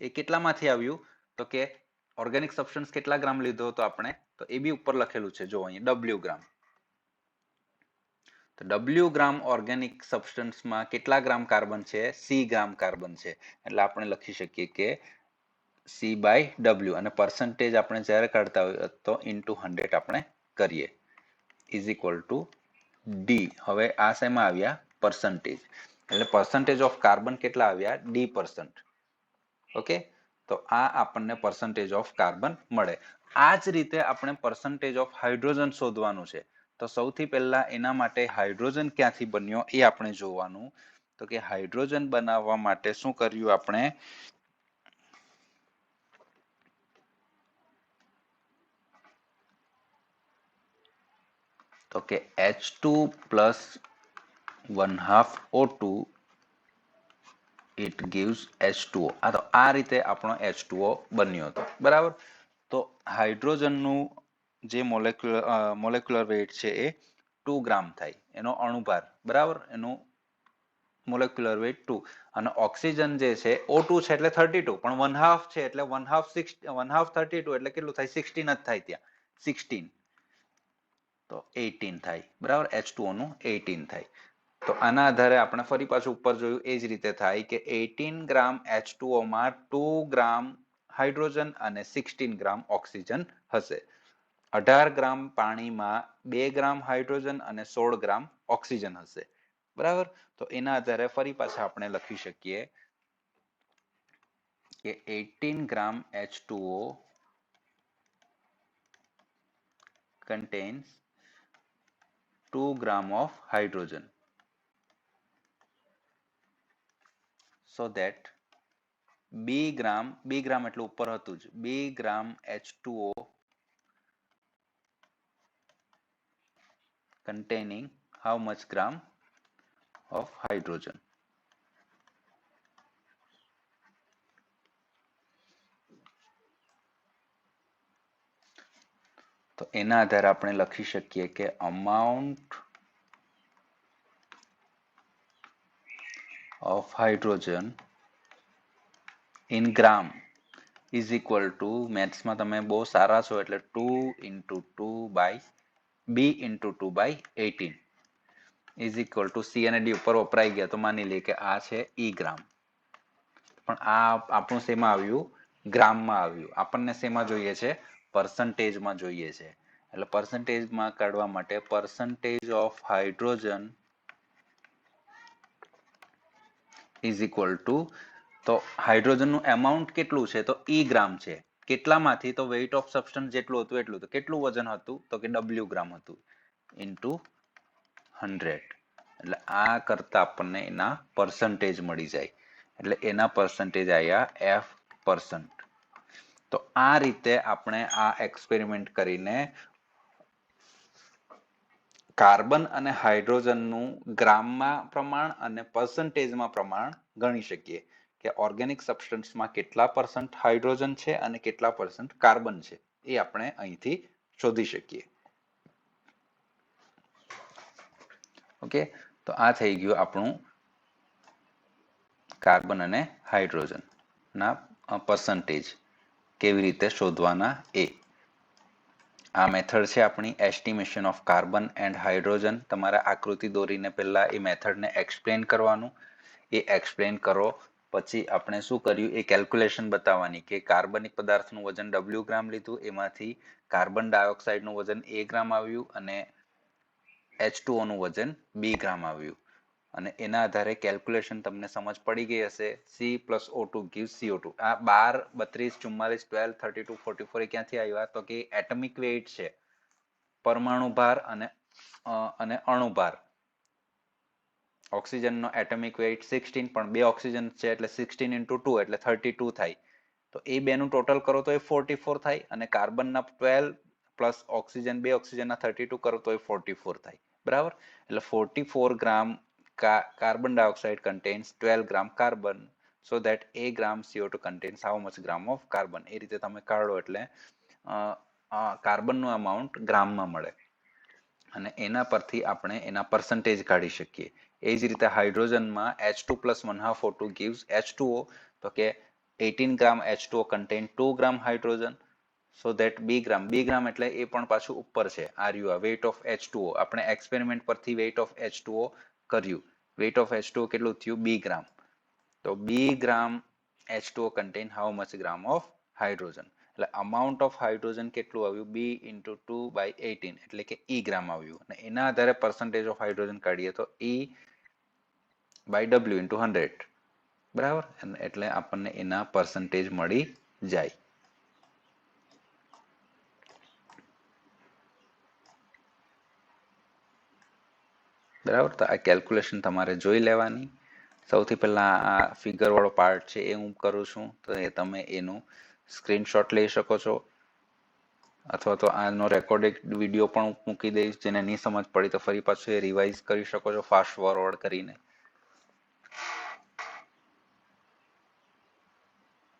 Speaker 1: એ કેટલામાંથી આવ્યું? તો કે ઓર્ગેનિક સબસ્ટન્સ કેટલા ગ્રામ લીધો હતો આપણે? તો એ બી ઉપર લખેલું છે, જો અહીંયા ડબલ્યુ ગ્રામ. તો ડબલ્યુ ગ્રામ ઓર્ગેનિક સબસ્ટન્સમાં કેટલા ગ્રામ કાર્બન છે? સી ગ્રામ કાર્બન છે. એટલે આપણે લખી શકીએ કે સી બાય ડબલ્યુ, અને પર્સન્ટેજ આપણે જ્યારે કાઢતા હોય તો ઇન્ટુ 100 આપણે કરીએ, ઇઝ ઇક્વલ ટુ ડી. હવે આ શેમાં આવ્યા? પર્સન્ટેજ. એટલે પર્સન્ટેજ ઓફ કાર્બન કેટલા આવ્યા? D%. ઓકે, તો આ આપણને પર્સન્ટેજ ઓફ કાર્બન મળે. આ જ રીતે આપણે પર્સન્ટેજ ઓફ હાઇડ્રોજન શોધવાનું છે. તો સૌથી પહેલા એના માટે હાઇડ્રોજન ક્યાંથી બન્યો એ આપણે જોવાનું. તો કે હાઇડ્રોજન બનાવવા માટે શું કર્યું આપણે? તો કે H2 plus 1/2 O2 it gives H2O. આ રીતે આપણો H2O બન્યો હતો, બરાબર? તો હાઇડ્રોજનનું જે મોલેક્યુલર વેઇટ છે એ 2 ગ્રામ થાય, એનો અણુભાર, બરાબર? એનું મોલેક્યુલર વેઇટ 2. અને ઓક્સિજન જે છે O2 છે એટલે 32, પણ 1/2 છે એટલે 1/2 32 એટલે કેટલું થાય? 16 જ થાય ત્યાં, 16. તો 18 થાય, બરાબર? H2O નું 18 થાય. તો આના આધારે આપણે ફરી પાછું ઉપર જોયું એ જ રીતે થાય કે 18 ગ્રામ H2O માં 2 ગ્રામ હાઇડ્રોજન અને 16 ગ્રામ ઓક્સિજન હશે. 18 ગ્રામ પાણીમાં 2 ગ્રામ હાઇડ્રોજન અને 16 ગ્રામ ઓક્સિજન હશે, બરાબર? તો એના આધારે ફરી પાછા આપણે લખી શકીએ કે 18 ગ્રામ H2O contains 2 gram of hydrogen, so that B gram એટલે ઉપર હતું જ, B gram H2O containing how much gram of hydrogen? તો એના આધારે આપણે લખી શકીએ કે amount of hydrogen in gram is equal to, મેથ્સમાં તમે બહુ સારા છો એટલે 2 into 2 by B into 2 by 18 is equal to C અને D ઉપર વપરાઈ ગયા તો માની લઈએ કે આ છે E ગ્રામ. પણ આ આપણું શેમાં આવ્યું? ગ્રામમાં આવ્યું. આપણને શેમાં જોઈએ છે? પર્સન્ટેજમાં જોઈએ છે. એટલે પર્સન્ટેજમાં કાઢવા માટે percentage of hydrogen is equal to, તો હાઇડ્રોજનનું એમાઉન્ટ કેટલું છે? તો E ગ્રામ છે. કેટલામાંથી? તો વેઇટ ઓફ સબસ્ટન્સ જેટલું હતું એટલું. તો કેટલું વજન હતું? તો કે W ગ્રામ હતું, ઇન્ટુ 100. એટલે આ કરતા આપણને એના પર્સન્ટેજ મળી જાય. એટલે એના પર્સન્ટેજ આવ્યા F%. તો આ રીતે આપણે આ એક્સપેરિમેન્ટ કરીને કાર્બન અને હાઇડ્રોજનનું ગ્રામમાં પ્રમાણ અને પર્સન્ટેજમાં પ્રમાણ ગણી શકીએ કે ઓર્ગેનિક સબસ્ટન્સમાં કેટલા % હાઇડ્રોજન છે અને કેટલા % કાર્બન છે એ આપણે અહીંથી શોધી શકીએ. ઓકે, તો આ થઈ ગયું આપણું કાર્બન અને હાઇડ્રોજન ના પર્સન્ટેજ કેવી રીતે શોધવાના એ. આ મેથડ છે આપણી estimation of carbon and hydrogen. તમારે આકૃતિ દોરીને પહેલા એ મેથડને એક્સપ્લેન કરવાનું. એ એક્સપ્લેન કરો પછી આપણે શું કર્યું એ કેલ્ક્યુલેશન બતાવવાની કે કાર્બનિક પદાર્થનું વજન W ગ્રામ લીધું, એમાંથી કાર્બન ડાયોક્સાઇડનું વજન A ગ્રામ આવ્યું અને H2O નું વજન B ગ્રામ આવ્યું. અને એના આધારે કેલ્ક્યુલેશન તમને સમજ પડી ગઈ હશે. C plus O2 gives CO2. આ 12, 32, 44, 12, 32, 44 ક્યાંથી આવ્યા? તો કે એટમિક વેઇટ છે, પરમાણુ ભાર અને અણુ ભાર. ઓક્સિજનનો એટમિક વેઇટ 16, પણ 2 ઓક્સિજન છે એટલે 16 into 2 એટલે 32 થાય. તો એ બેનું ટોટલ કરો તો એ 44 થાય, અને કાર્બનના 12 પ્લસ ઓક્સિજન 2 ઓક્સિજનના 32 કરો તો એ 44 થાય. બરાબર? એટલે 44 ગ્રામ carbon dioxide contains 12 gram carbon, so that a gram CO2 contains how much gram of carbon. એ રીતે તમે કાઢો એટલે કાર્બનનું અમાઉન્ટ ગ્રામમાં મળે અને એના પરથી આપણે એના પર્સન્ટેજ કાઢી શકીએ. એ જ રીતે હાઇડ્રોજનમાં H2 plus 1/2 O2 gives H2O. તો કે 18 gram H2O contain 2 gram hydrogen, so that B ગ્રામ એટલે એ પણ પાછું ઉપર છે. આ વેઇટ ઓફ H2O આપણે એક્સપેરિમેન્ટ પરથી વેઇટ ઓફ H2O કર્યું. વેઇટ ઓફ H2O કેટલું થયું? B ગ્રામ. તો B gram H2O contain how much gram of hydrogen? એટલે અમાઉન્ટ ઓફ હાઇડ્રોજન કેટલું આવ્યું? B into 2/18 એટલે કે E ગ્રામ આવ્યું. અને એના આધારે પર્સન્ટેજ ઓફ હાઇડ્રોજન કાઢીએ તો E/W into 100. બરાબર? એટલે આપણને એના પર્સન્ટેજ મળી જાય. બરાબર? તો આ કેલ્ક્યુલેશન તમારે જોઈ લેવાની. સૌથી પહેલા આ ફિગર વાળો પાર્ટ છે એ હું કરું છું, તો એ તમે એનું સ્ક્રીનશોટ લઈ શકો છો, અથવા તો આનો રેકોર્ડેડ વિડીયો પણ મૂકી દઈશ. જેને નહીં સમજ પડી તો ફરી પાછું એ રિવાઇઝ કરી શકો છો ફાસ્ટ ફોરવર્ડ કરીને.